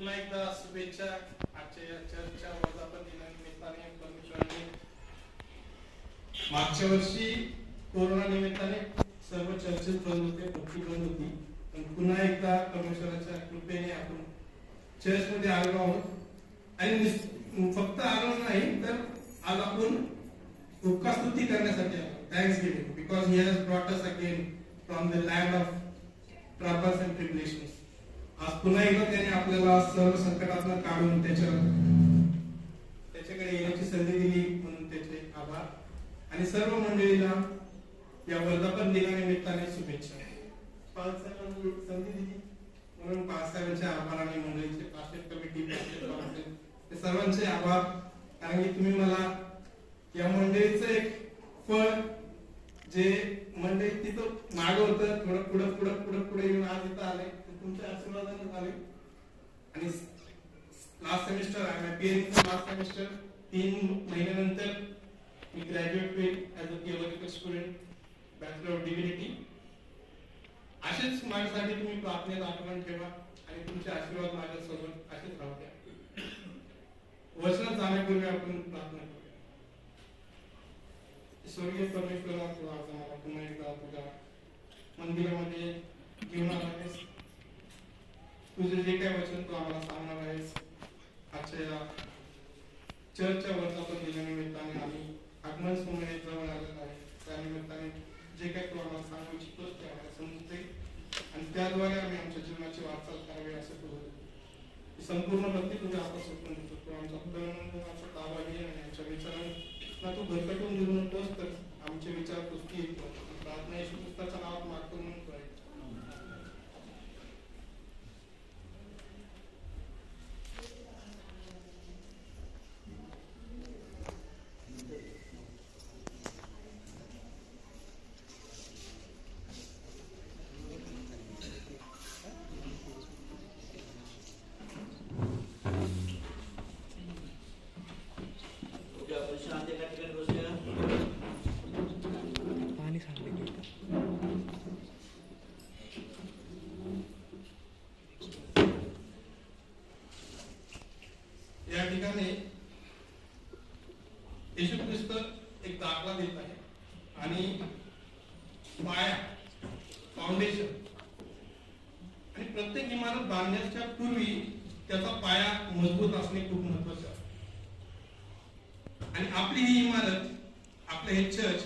पुन्हा एकदा शुभेच्छा. आजच्या या चर्चच्या वर्धापन दिनानिमित्ताने परमेश्वराने मागच्या वर्षी कोरोना निमित्ताने सर्व चर्चेस बंद होते, भक्ती बंद होती, पण पुन्हा एकदा परमेश्वराच्या कृपेने आपण चर्च मध्ये आलो आहोत आणि फक्त आलो नाही तर आज आपण उपकारस्तुती करण्यासाठी आलो. Thanksgiving because he has brought us again from the land of troubles and tribulations. आज पुन्हा एकदा त्याने आपल्याला सर्व संकटातून काढून त्याच्याकडे येण्याची संधी दिली म्हणून त्याचे आभार. आणि सर्व मंडळीला या वर्धापन दिनानिमित्ताने शुभेच्छा. पालसाहेबांनी संधी दिली म्हणून पालसाहेबांचे आभार आणि मंडळीचे पास्टर कमिटी ते सर्वांचे आभार. कारण की तुम्ही मला या मंडळीचं एक फळ जे मंडळी तिथं मागं होतं थोडं पुढे येऊन आज इथं आले तुमच्या आशीर्वादाने झाले. आणि लास्ट सेमिस्टर लास्ट सेमिस्टर 3 महिन्यानंतर मी ग्रॅज्युएट होईल as a theological student, bachelor of divinity. असेच माझ्यासाठी तुम्ही प्रार्थनेत आठवण ठेवा आणि तुमचे आशीर्वाद माझ्यासोबत असेच राहू द्या. वचनात जाण्यापूर्वी आपण प्रार्थना करूया. स्वर्गीय परमेश्वरा, तू आज आम्हाला पुन्हा एकदा तुझ्या मंदिरामध्ये घेऊन आलास. तुझे जे काही वचन तू आम्हाला सांगणार आहेस आजच्या या चर्चच्या वर्धापन दिनानिमित्ताने आम्ही आगमन सोहळे जवळ आलेला आहे, त्या निमित्ताने जे काही तू आम्हाला सांगू इच्छितोस ते आम्हाला समजते आणि त्याद्वारे आम्ही आमच्या जीवनाची वाटचाल करावी असं तू संपूर्ण भक्ती तुझ्या हातात सोडून देतो. तू आमचा आमचा ताबा घे आणि आमच्या विचारांना तू भरकटून देऊ नकोस तर आमचे विचार पुस्ती येतो. प्रार्थना येशू ख्रिस्ताच्या नावात मागतो म्हणून कळेल. या ठिकाणी येशू ख्रिस्त एक दाखला देत आहे आणि पाया फाउंडेशन आणि प्रत्येक इमारत बांधण्याच्या पूर्वी त्याचा पाया मजबूत असणे खूप महत्वाचे आहे. आणि आपली ही इमारत, आपले हे चर्च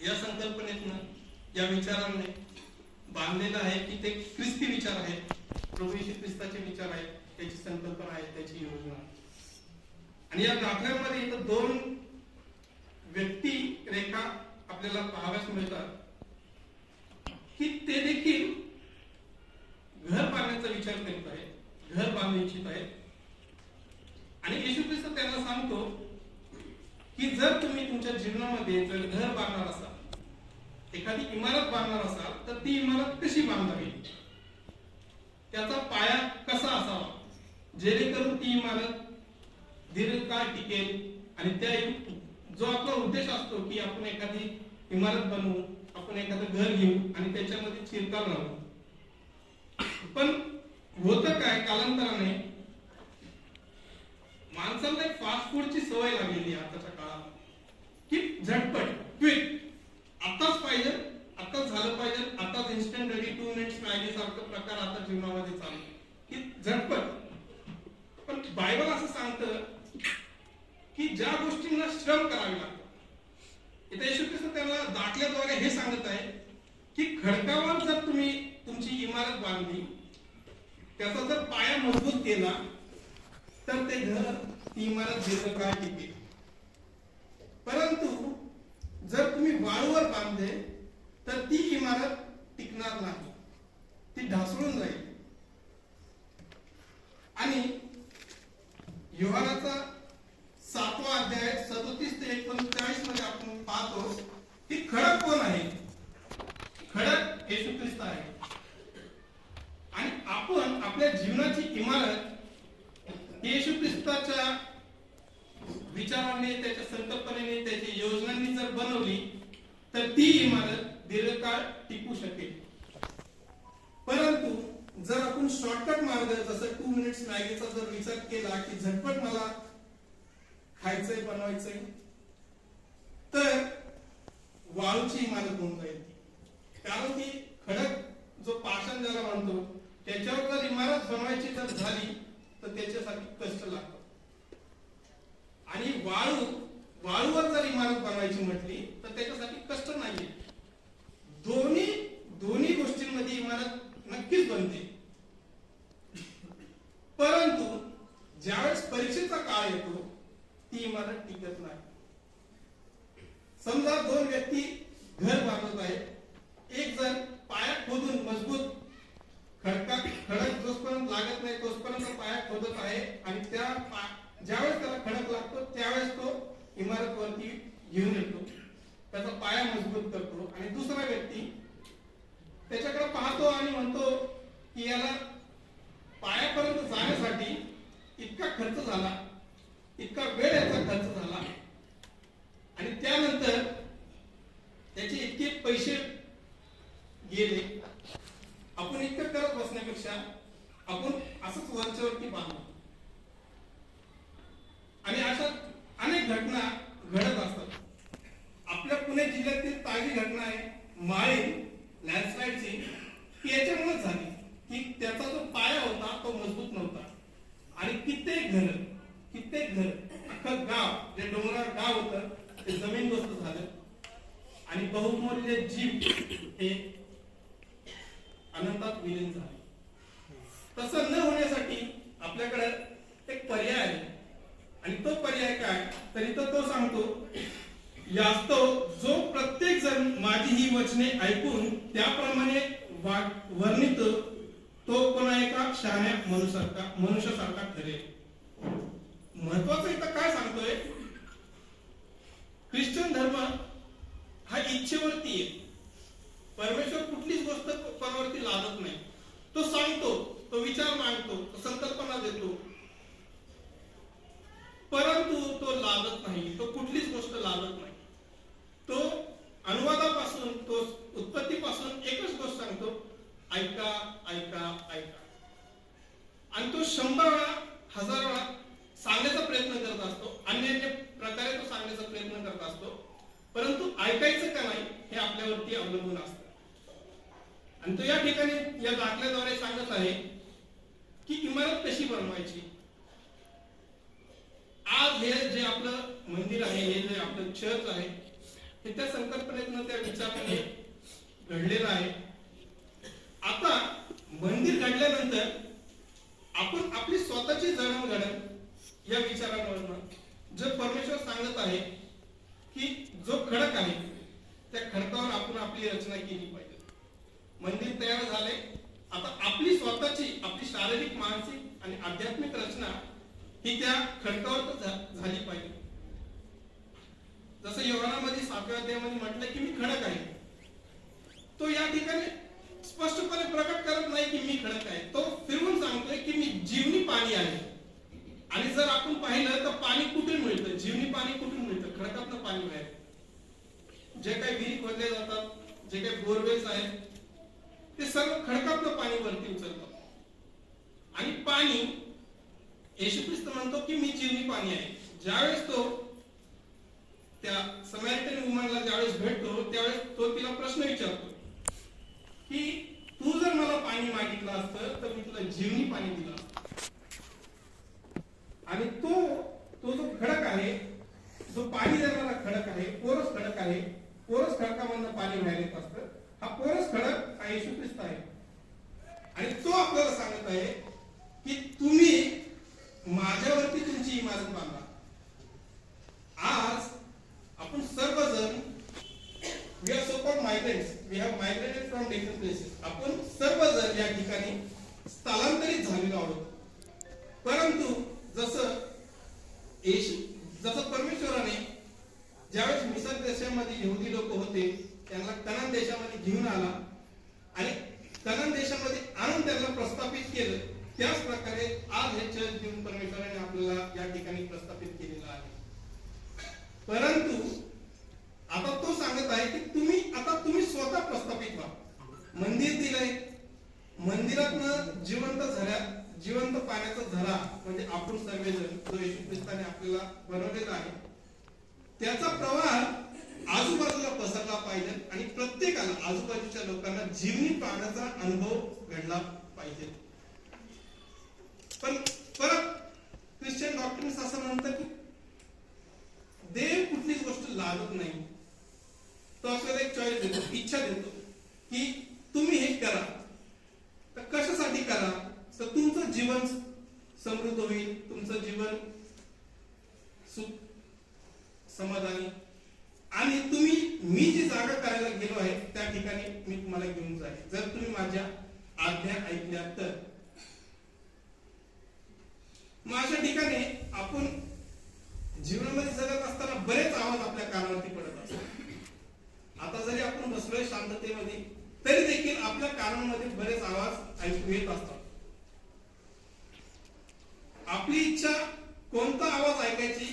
या संकल्पनेतनं, या विचारांनी बांधलेलं आहे की ते ख्रिस्ती विचार आहेत, प्रभू येशू ख्रिस्ताचे विचार आहेत, त्याची संकल्पना आहे, त्याची योजना. आणि या दाखल्यामध्ये इथं 2 व्यक्ती रेखा आपल्याला पाहाव्यास मिळतात की ते देखील घर बांधण्याचा विचार करीत आहेत, घर बांधू इच्छित आहेत. आणि येशू ख्रिस्त त्यांना सांगतो की जर तुम्ही तुमच्या जीवनामध्ये जर घर बांधणार असाल, एखादी इमारत बांधणार असाल तर ती इमारत कशी बांधावी, त्याचा पाया कसा असावा जेणेकरून ती इमारत दीर्घकाळ टिकेल. आणि त्या जो आपला उद्देश असतो की आपण एखादी इमारत बनवू, आपण एखादं घर घेऊ आणि त्याच्यामध्ये चिरकाल राहू. पण होतं काय, कालांतराने माणसाला एक फास्ट फूडची सवय लागलेली आहे आताच्या काळात की झटपट क्विक, आताच पाहिजे, आताच झालं पाहिजे, आताच इन्स्टंट रेडी 2 मिनिट्स मॅगी सारखं प्रकार आता जीवनामध्ये चालू की झटपट. पण बायबल असं सांगतं की ज्या गोष्टींना श्रम करावे लागतात. इथे येशू ख्रिस्त त्यांना दाखल्याद्वारे हे सांगत आहे की खडकावर जर तुम्ही तुमची इमारत बांधली, त्याचा जर पाया मजबूत केला तर ते घर, ती इमारत दीर्घकाळ टिकेल. परंतु जर तुम्ही वाळूवर बांधले तर ती इमारत टिकणार नाही, ती ढासळून जाईल. आणि योहानाचा 7वा अध्याय 37 ते 39 मध्ये आपण पाहतो की खडक कोण आहे. खडक येशू ख्रिस्त आहे. आणि आपण आपल्या जीवनाची इमारत येशू ख्रिस्ताच्या विचाराने, त्याच्या संकल्पनेने, त्याच्या योजनांनी जर बनवली तर ती इमारत दीर्घकाळ टिकू शकेल. परंतु जर आपण शॉर्टकट मार्ग जसं 2 मिनिट्स मॅगीचा जर विचार केला की झटपट मला खायचंय बनवायचंय, तर वाळूची इमारत होऊन जाईल. कारण की खडक जो पाषाण ज्याला म्हणतो त्याच्यावर जर इमारत बनवायची जर झाली तर त्याच्यासाठी कष्ट लागतात. आणि वाळूवर जर इमारत बनवायची म्हटली तर त्याच्यासाठी कष्ट नाहीये. दोन्ही गोष्टींमध्ये इमारत नक्कीच बनते. परंतु ज्यावेळेस परीक्षेचा काळ येतो ती इमारत टिकत नाही. समजा 2 व्यक्ती घर बांधत आहेत. एक जण पाया खोदून मजबूत खडक जोपर्यंत लागत नाही तोपर्यंत पाया खोदत आहे आणि ज्यावेळेस त्याला खडक लागतो त्यावेळेस तो इमारत वरती घेऊन येतो, त्याचा पाया मजबूत करतो. आणि दुसरा व्यक्ती त्याच्याकडे पाहतो आणि म्हणतो की याला पायापर्यंत जाण्यासाठी इतका खर्च झाला, इतका वेळ याचा खर्च झाला आणि त्यानंतर त्याचे इतके पैसे गेले. आपण इतकं करत बसण्यापेक्षा आपण असंच वरच्यावरती बांधू. आणि अशा अनेक घटना घडत असतात. आपल्या पुणे जिल्ह्यातील ताजी घटना आहे माळी लँडस्लाइडची, ती याच्यामुळे झाली की त्याचा जो पाया होता तो मजबूत नव्हता आणि कित्येक घर अख्खं गाव जे डोंगराळ गाव होतं ते जमीनदोस्त झालं आणि बहुमूल्य जीव हे अनंतात विलीन झाले. तसं न होण्यासाठी आपल्याकडे एक पर्याय आहे आणि तो पर्याय काय तर इथं तो सांगतो, यास्तव जो प्रत्येक जण माझी ही वचने ऐकून त्याप्रमाणे वर्णित तो कोणा एका शहाण्या मनुष्यासारखा ठरेल. महत्वाचं इथं काय सांगतोय, ख्रिश्चन धर्म हा इच्छेवरती आहे. परमेश्वर कुठलीच गोष्ट कोणावरती लादत नाही. तो सांगतो, तो विचार मांडतो, तो संकल्पना देतो, परंतु तो लादत नाही. तो कुठलीच गोष्ट लादत नाही. तो अनुवादापासून तो उत्पत्तीपासून एकच गोष्ट सांगतो, ऐका ऐका ऐका. आणि तो 100 वेळा 1000 वेळा सांगण्याचा प्रयत्न करत असतो. अन्य प्रकारे तो सांगण्याचा प्रयत्न करत असतो, परंतु ऐकायचं का नाही हे आपल्यावरती अवलंबून असतं. आणि तो या ठिकाणी या दाखल्याद्वारे सांगत आहे की इमारत कशी बनवायची. आज हे जे आपलं मंदिर आहे, हे जे आपलं चर्च आहे, हे त्या संकल्पनेतनं त्या विचाराने घडलेलं आहे. आता मंदिर घडल्यानंतर आपण आपली स्वतःची जडणघडण या विचारांवरनं जो परमेश्वर सांगत आहे की जो खडक आहे त्या खडकावर आपण आपली रचना केली पाहिजे. मंदिर तयार झाले, आता आपली स्वतःची आपली शारीरिक, मानसिक आणि आध्यात्मिक रचना ही त्या खडकावर झाली पाहिजे. जसं योहानामध्ये 7व्या अध्यायामध्ये म्हटलं की मी खडक आहे, तो या ठिकाणी स्पष्टपणे प्रकट करत नाही की मी खडक आहे. तो फिरवून सांगतोय की मी जीवनी पाणी आहे. आणि जर आपण पाहिलं तर पाणी कुठून मिळतं, जीवनी पाणी कुठून मिळतं, खडकातनं पाणी बाहेर. जे काही विहिरी खोदले जातात, जे काही बोरवेल्स आहेत, ते सर्व खडकातनं पाणी वरती उचलतात. आणि पाणी येशू ख्रिस्त म्हणतो की मी जीवनी पाणी आहे. ज्यावेळेस तो त्या समॅरिटन वुमनला ज्यावेळेस भेटतो त्यावेळेस तो तिला प्रश्न विचारतो की तू जर मला पाणी मागितलं असतं तर मी तुला जीवनी पाणी दिलं असतं. आणि तो जो खडक आहे, जो पाणी देणारा खडक आहे, पोरस खडक आहे, पोरस खडकामधनं पाणी बाहेर येत असतं. हा पोरस खडक हा येशू ख्रिस्त आहे. आणि तो आपल्याला सांगत आहे की तुम्ही माझ्यावरती तुमची इमारत बांधा. आज आपण सर्वजण we are so called migrants, we have migrated from different places. आपण सर्वजण या ठिकाणी स्थलांतरित झालेलो आहोत. परंतु जसं परमेश्वराने ज्यावेळेस मिसर देशामध्ये यहुदी लोक होते त्यांना कनान देशामध्ये घेऊन आला आणि कनान देशामध्ये आणून त्यांना प्रस्थापित केलं, त्याच प्रकारे आज हे चर्च घेऊन परमेश्वराने आपल्याला या ठिकाणी प्रस्थापित केलेलं आहे. परंतु आता तो सांगत आहे की तुम्ही स्वतः प्रस्थापित व्हा. मंदिर दिलंय, मंदिरातनं जिवंत पाण्याचा झरा म्हणजे आपण सर्वजण जो येशू ख्रिस्ताने आपल्याला बनवलेला आहे त्याचा प्रवाह आजूबाजूला पसरला पाहिजे आणि प्रत्येकाला आजूबाजूच्या लोकांना जीवनी पाण्याचा अनुभव घडला पाहिजे. पण परत ख्रिश्चन डॉक्ट्रिन्स असं म्हणतात की देव कुठलीच गोष्ट लादत नाही. तो आपल्याला एक चॉईस देतो, इच्छा देतो की तुम्ही हे करा. तर कशासाठी करा? तर तुमचं जीवन समृद्ध होईल, तुमचं जीवन सुख समाधानी आणि तुम्ही मी जी जागा करायला गेलो आहे त्या ठिकाणी मी तुम्हाला घेऊन जाईल जर तुम्ही माझ्या आज्ञा ऐकल्या तर. माझ्या ठिकाणी आपण जीवनामध्ये जगत असताना बरेच आवाज आपल्या कानावरती पडत असतात. आता जरी आपण बसलोय शांततेमध्ये तरी देखील आपल्या कानांमध्ये बरेच आवाज ऐकू येत असतात. आपली इच्छा कोणता आवाज ऐकायची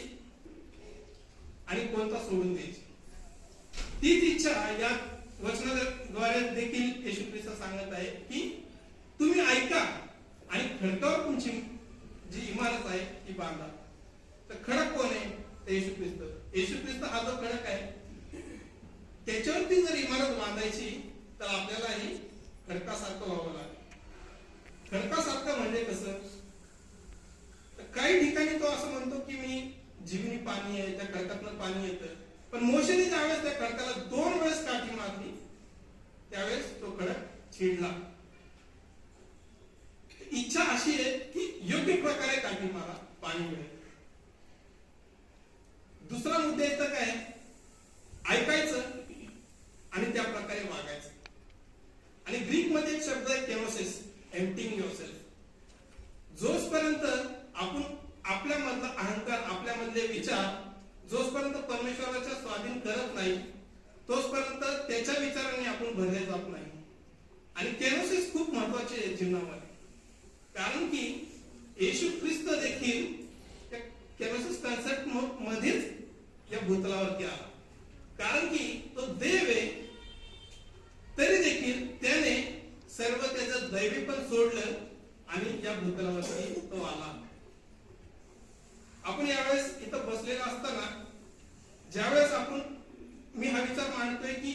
आणि कोणता सोडून द्यायची तीच इच्छा या वचनाद्वारे देखील येशू ख्रिस्त सांगत आहे की तुम्ही ऐका आणि खडकावर तुमची जी इमारत आहे ती बांधा. तर खडक कोण आहे? ते येशू ख्रिस्त. येशू ख्रिस्त हा जो खडक आहे त्याच्यावरती जर इमारत बांधायची तर आपल्यालाही खडकासारखं व्हावं लागेल. खडकासारखं म्हणजे कसं? तर काही ठिकाणी तो असं म्हणतो की मी जीवनी पाणी आहे त्या खडकातनं पाणी येतं. पण मोशेने ज्यावेळेस त्या खडकाला 2 वेळेस काठी मारली त्यावेळेस तो खडक छिडला. इच्छा अशी आहे की योग्य प्रकारे काठी मारा, पाणी मिळेल. दुसरा मुद्दा येतं काय? ऐकायचं आणि त्या प्रकारे वागायचं. आणि ग्रीक मध्ये एक शब्द आहे केनोसिस, एम्प्टिंग युअरसेल्फ. जोपर्यंत आपण आपल्यामधला अहंकार, आपल्यामधले विचार जोपर्यंत परमेश्वराच्या स्वाधीन करत नाही तोपर्यंत त्याच्या विचारांनी आपण भरले जात नाही. आणि केनोसिस खूप महत्वाचे आहे जीवनामध्ये. कारण की येशू ख्रिस्त देखील त्या केनोसिस कन्सेप्ट मध्येच या भूतलावरती आला. कारण की तो देव आहे तरी देखील त्याने सर्व त्याचं दैवीपण सोडलं आणि या भूतलावरती तो आला. आपण यावेळेस इथं बसलेला असताना ज्यावेळेस आपण मी हा विचार मांडतोय की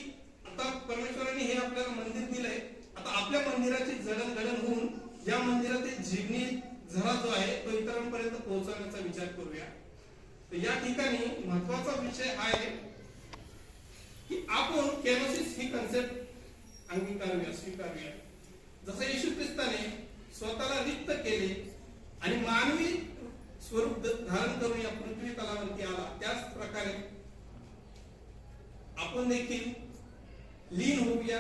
आता परमेश्वराने हे आपल्याला मंदिर दिलंय, आता आपल्या मंदिराची जडणघडण होऊन या मंदिरातील जीवनी झरा जो आहे तो इतरांपर्यंत पोहोचवण्याचा विचार करूया. तर या ठिकाणी महत्वाचा विषय हा आहे की आपण केनोसिस ही कन्सेप्ट अंगीकारूया, स्वीकारूया. जसं येशू ख्रिस्ताने स्वतःला रिक्त केले आणि मानवी स्वरूप धारण करून या पृथ्वी तलावरती आला त्याच प्रकारे आपण देखील लीन होऊया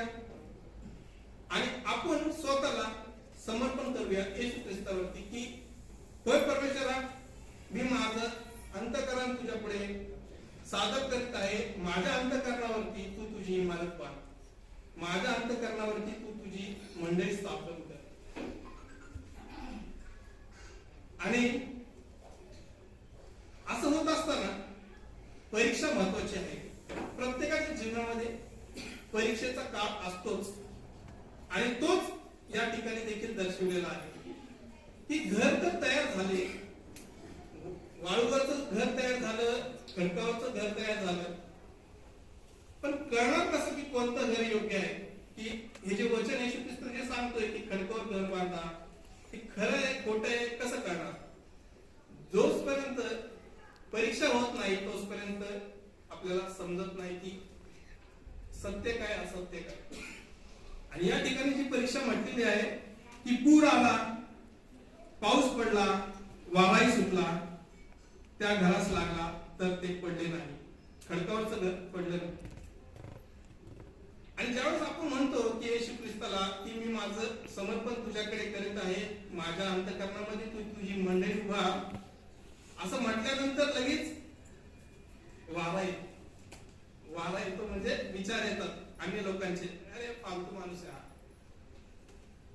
आणि आपण स्वतःला समर्पण करूया येशू ख्रिस्तावरती की होय परमेश्वरा, मी माझं अंतःकरण तुझ्या पुढे सादर करीत आहे. माझ्या अंतःकरणावरती तू तुझी इमारत बांध, माझ्या अंतःकरणावरती तू तुझी मंडळी स्थापन कर. आणि असं होत असताना परीक्षा महत्वाची आहे. प्रत्येकाच्या जीवनामध्ये परीक्षेचा काळ असतोच आणि तोच या ठिकाणी देखील दर्शवलेला आहे की घर तर तयार झाले, वाळूवरचं घर तयार झालं, खडकावरचं घर तयार झालं, पण कळणार कसं की कोणतं घर योग्य आहे? की हे जे वचन येशू ख्रिस्त जे सांगतोय की खडकावर घर बांधा, हे खरं आहे खोटं आहे कसं कळणार? जोपर्यंत परीक्षा होत नाही तोपर्यंत आपल्याला समजत नाही की सत्य काय असत्य काय. आणि या ठिकाणी जी परीक्षा म्हटलेली आहे की पूर आला, पाऊस पडला, वाराही सुटला, त्या घरास लागला तर ते पडले नाही, खडकावरचं घर पडलं नाही. आणि ज्यावेळेस आपण म्हणतो की येशू ख्रिस्ताला की मी माझं समर्पण तुझ्याकडे करीत आहे, माझ्या अंतःकरणामध्ये तू तुझी मंडळी उभा, असं म्हटल्यानंतर लगेच वारा येतो म्हणजे विचार येतात अन्य लोकांचे, अरे फालतू माणूस आहे,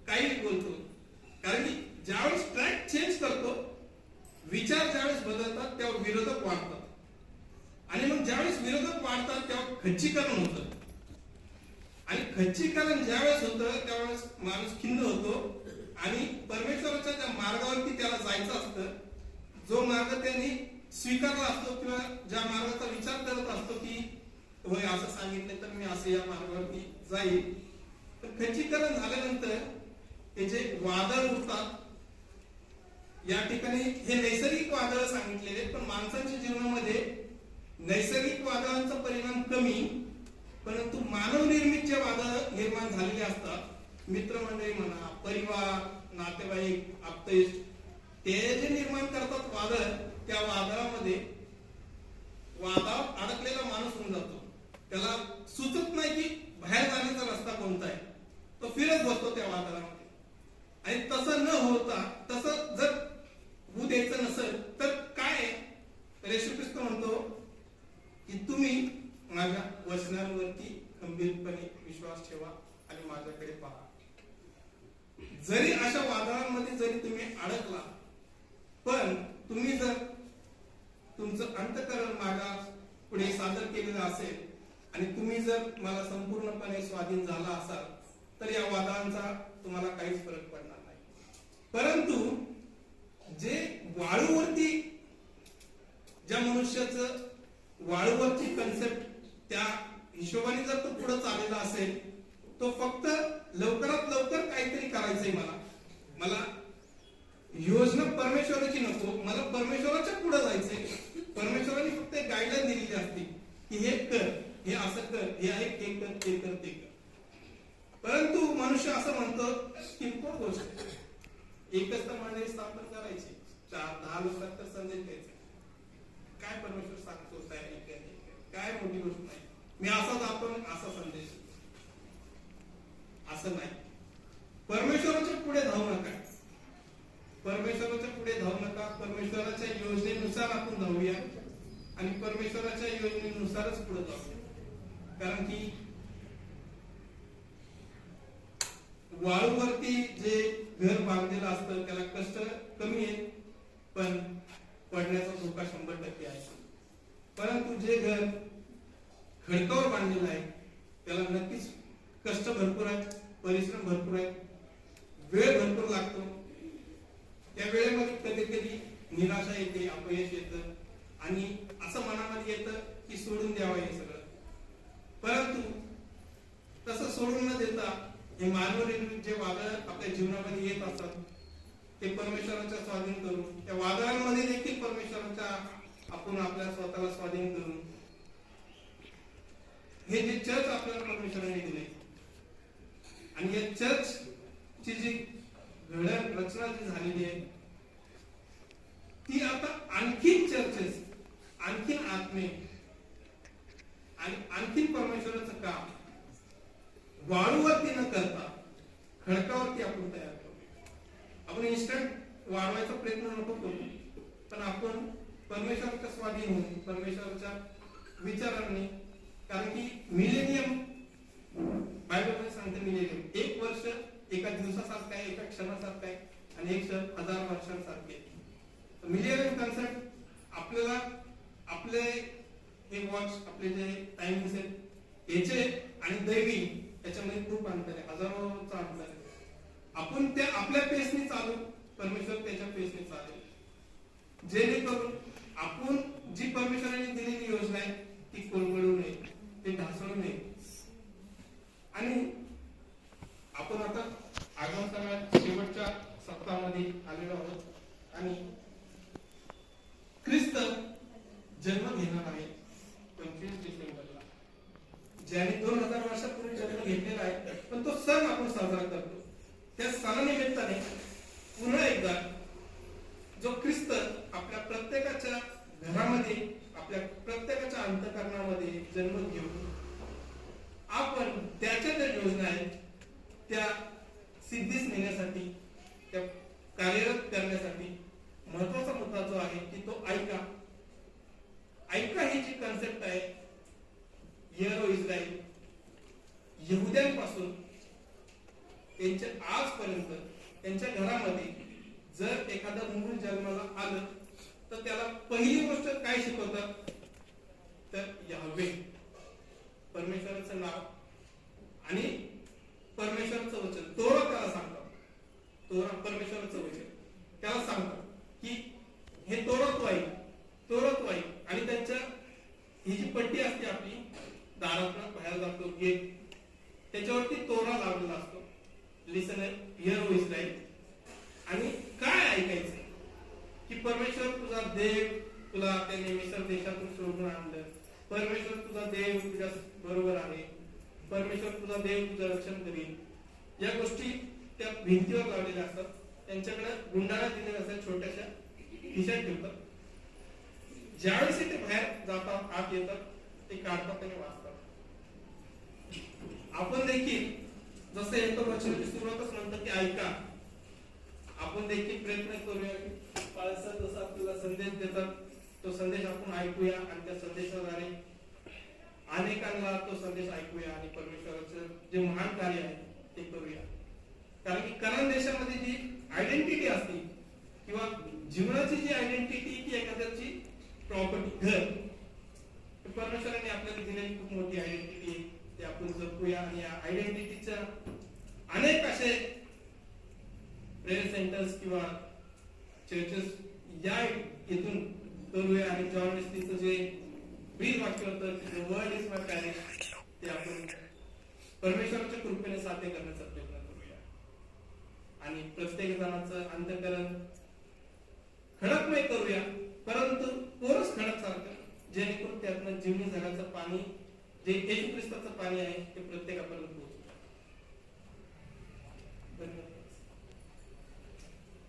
काही बोलतो. कारण की ज्यावेळेस ट्रॅक चेंज करतो, विचार ज्यावेळेस बदलतात तेव्हा विरोधक वाढतात आणि मग ज्यावेळेस विरोधक वाढतात तेव्हा खच्चीकरण होतं आणि खच्चीकरण ज्यावेळेस होतं त्यावेळेस माणूस खिन्न होतो आणि परमेश्वराच्या ज्या मार्गावरती त्याला जायचं असतं, जो मार्ग त्यांनी स्वीकारला असतो किंवा ज्या मार्गाचा विचार करत असतो की होय असं सांगितलं तर मी असं या मार्गावरती जाईल, पण खच्चीकरण झाल्यानंतर हे जे वादळ उठतात, या ठिकाणी हे नैसर्गिक वादळ सांगितलेले, पण माणसाच्या जीवनामध्ये नैसर्गिक वादळांचा परिणाम कमी, परंतु मानव निर्मित जे वादळ निर्माण झालेले असतात, मित्रमंडळी म्हणा, परिवार, नातेवाईक, आप्तेष्ट, ते जे निर्माण करतात वादळ, त्या वादळामध्ये वादात अडकलेला माणूस होऊन जातो. त्याला सुचत नाही की बाहेर जाण्याचा रस्ता कोणता आहे, तो फिरत बसतो त्या वादळामध्ये. आणि तसं न होता, तसं जर होऊ द्यायचं नसेल तर काय, येशू ख्रिस्त म्हणतो की तुम्ही माझ्या वचनांवरती खंबीरपणे विश्वास ठेवा आणि माझ्याकडे पहा. जरी अशा वादळांमध्ये जरी तुम्ही अडकला, पण तुम्ही जर तुमचं अंतःकरण माझ्या पुढे सादर केलेलं असेल आणि तुम्ही जर मला संपूर्णपणे स्वाधीन झाला असाल, तर या वादळांचा तुम्हाला काहीच फरक पडणार नाही. परंतु जे वाळूवरती, ज्या मनुष्याचं वाळूवरची कन्सेप्ट त्या हिशोबाने जर तो पुढे चाललेला असेल, तो फक्त लवकरात लवकर काहीतरी करायचंय, मला योजना परमेश्वराची नको, मला परमेश्वराच्या पुढे जायचंय. परमेश्वराने फक्त एक गाईडलाईन दिलेली असते की हे कर, हे असं कर, हे आहे, हे कर, ते कर, ते कर. परंतु मनुष्य असं म्हणतो किरकोळ गोष्ट, एकच तर मंडळी स्थापन करायची, 4-10 लोकांना तर संदेश द्यायचा, काय परमेश्वर सांगतो काय मोठी गोष्ट नाही, मी असा जातो असा संदेश, असं नाही. परमेश्वराच्या पुढे धावू नका, परमेश्वराच्या पुढे धावू नका. परमेश्वराच्या योजनेनुसार आपण धावूया आणि परमेश्वराच्या योजनेनुसारच पुढे जाऊया. कारण की वाळूवरती जे घर बांधलेलं असतं त्याला कष्ट कमी आहे, पण पडण्याचा धोका 100% आहे. परंतु जे घर खडकावर बांधलेलं आहे त्याला नक्कीच कष्ट भरपूर आहे, परिश्रम भरपूर आहे, वेळ भरपूर लागतो. त्या वेळेमध्ये कधी कधी निराशा येते, अपयश येतं आणि असं मनामध्ये येतं की सोडून द्यावं हे सगळं. परंतु तसं सोडून न देता हे मानवनिर्मित जे वादळ आपल्या जीवनामध्ये येत असतात ते परमेश्वराच्या स्वाधीन करून, त्या वादळांमध्ये देखील परमेश्वराच्या आपण आपल्या स्वतःला स्वाधीन करून, हे जे चर्च आपल्याला परमेश्वराने दिले आणि या चर्च ची जी घडण रचना जी झालेली आहे ती आता आणखीन चर्चेस, आणखीन आत्मे आणि आणखीन परमेश्वराचं काम वाळूवरती न करता खडकावरती आपण तयार करू. आपण इन्स्टंट वाढवायचा प्रयत्न नको करू, पण आपण परमेश्वराच्या स्वाधीन होऊन परमेश्वराच्या विचारांनी, कारण की मिलेनियम बायबलमध्ये सांगते, मिलेनियम 1 वर्ष एका दिवसासारखं आहे, एका क्षणासारखं आहे आणि 1 क्षण 1000 वर्षांसारखे आहे. मिलेनियम कन्सेप्ट आपल्याला आपले हे वॉच, आपले जे टाइम दिसेल याचे आणि दैवी याच्यामध्ये खूप अंतर आहे, हजारोचं अंतर आहे. आपण त्या आपल्या पेसने चालू, परमेश्वर त्याच्या पेसने चालेल, जेणेकरून आपण जी परमेश्वराने दिलेली योजना आहे ती कोलमडू नये, ती ढासळू नये. आणि आपण आता आगामी काळात शेवटच्या सप्ताहामध्ये आलेलो आहोत आणि ख्रिस्त जन्म घेणार आहे 25 डिसेंबरला, ज्याने 2000 वर्षापूर्वी जन्म घेतलेला आहे, पण तो सण आपण साजरा करतो. त्या सणानिमित्ताने पुन्हा एकदा जो ख्रिस्त आपल्या प्रत्येकाच्या घरामध्ये, आपल्या प्रत्येकाच्या अंतःकरणामध्ये जन्म घेऊन आपण त्याच्या ज्या योजना आहेत त्या सिद्धीस नेण्यासाठी, त्या कार्यरत करण्यासाठी महत्वाचा मुद्दा जो आहे की तो ऐका. ऐका ही जी कन्सेप्ट आहे, हिअर ओ इस्रायल, यहुद्यांपासून त्यांच्या आजपर्यंत त्यांच्या घरामध्ये जर एखादं मूल जन्माला आलं तर त्याला पहिली गोष्ट काय शिकवतात, तर यावे परमेश्वराचं नाव आणि परमेश्वराचं वचन, तोरा त्याला सांगतात, तोरा परमेश्वराचं वचन त्याला सांगतात की हे तोरा तू ऐक, तोरा तू ऐक. आणि त्यांच्या ही जी पट्टी असते आपली दारातून बाहेर जातो गेट, त्याच्यावरती तोरा लावलेला असतो, लिसन हिअर ओ इस्रायल. आणि काय ऐकायचं की परमेश्वर तुझा देव तुला त्याने मिस्र देशातून सोडून आणलं, परमेश्वर तुझा देव तुझ्या बरोबर आहे, परमेश्वर तुझा देव तुझं रक्षण करील. या गोष्टी त्या भिंतीवर लावलेल्या असतात, त्यांच्याकडे गुंडाळा दिलेल्या असतात, छोट्याशा खिशात ठेवतात. ज्यावेळेस ते बाहेर जातात, आत येतात, ते काढतात आणि वाचतात. आपण देखील जसं येतो वचनाची सुरुवातच म्हणतात की ऐका, आपण देखील प्रयत्न करूया की पाळसा जसा आपल्याला संदेश देतात तो संदेश आपण ऐकूया आणि त्या संदेशाद्वारे अनेकांना तो संदेश ऐकूया आणि परमेश्वराचं जे महान कार्य आहे ते करूया. कारण की कनान देशामध्ये जी आयडेंटिटी असते किंवा जीवनाची जी आयडेंटिटी की एखाद्याची प्रॉपर्टी घर, परमेश्वराने आपल्याला दिलेली खूप मोठी आयडेंटिटी आहे, ते आपण जपूया. आणि या आयडेंटिटीच्या अनेक असे प्रेयर सेंटर्स किंवा चर्चेस या इथून करूया. आणि जॉन वेस्लीचं जे ब्रीद वाक्य होतं, वर्ल्ड इज माय पॅरिश, ते आपण परमेश्वराच्या कृपेने साध्य करण्याचा प्रयत्न करूया. आणि प्रत्येक जणांचं अंतःकरण खडकमय करूया, परंतु पोरस खडक सारखं, जेणेकरून त्यातनं जीवनी जगाचं पाणी जे येशू ख्रिस्ताचं पाणी आहे ते प्रत्येकापर्यंत